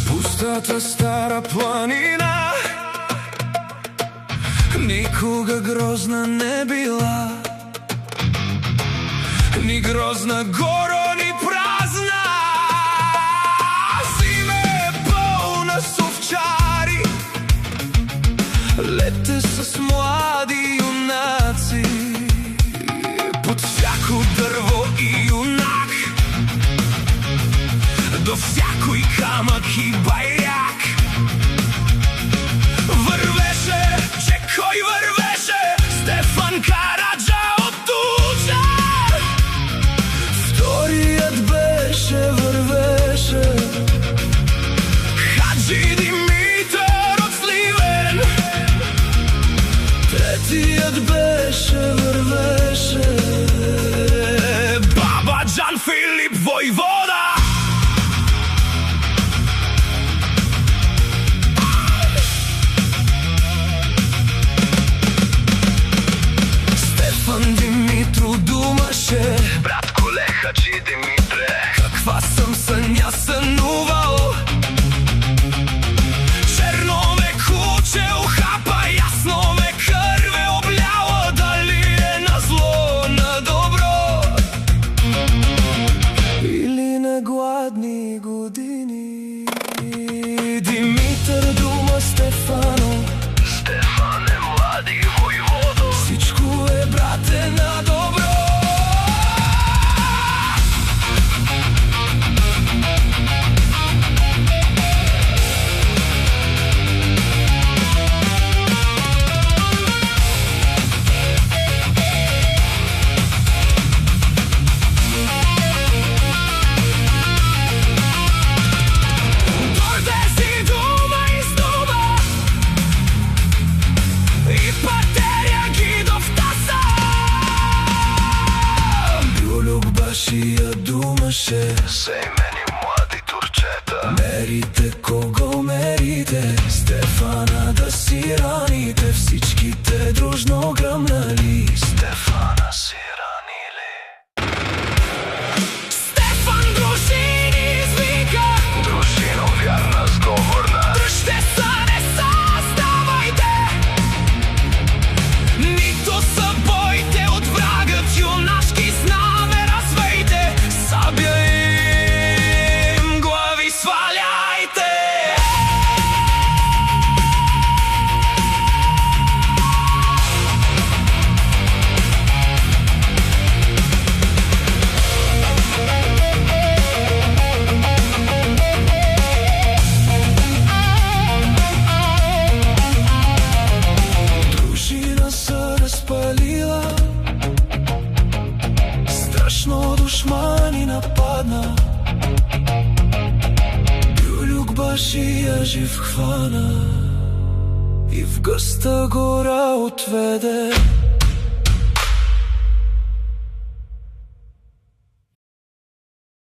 Пустата стара планина никога грозна не била, ни грозна горо, ни празна. Зима е пълна с овчари, лете с млади юнаци, под всяко дърво и юнак, до всякой камък и байрак. Вървеше, че кой вървеше? Стефан Караджа от Туза. Вторият беше, вървеше Хаджи Димитър от Сливен. Третият беше, вървеше Баба Джан Филип Войвода. Димитро думаше: братко ле, Хаджи Димитре, каква съм съня сънувал. Черно ме куче ухапа, ясно ме кърве обляла, дали е на зло, на добро, или на гладни години. Димитър дума Стефано, Стефан е млади войводо, всичко е, брате, на добро. Башия думаше: сеймени млади турчета, мерите кого мерите, Стефана да си раните, всичките дружно гръмнали, Стефана си ранили. Стефан дружини извика, дружино вярна сговорна, дръжте са, не съставайте, нито са бойте от врагът юнашки знаме. Сабя им глави сваляйте. Дружина се разпалила, страшно душмани нападна, Бюлюк башия жив хвана и в гъста гора отведе.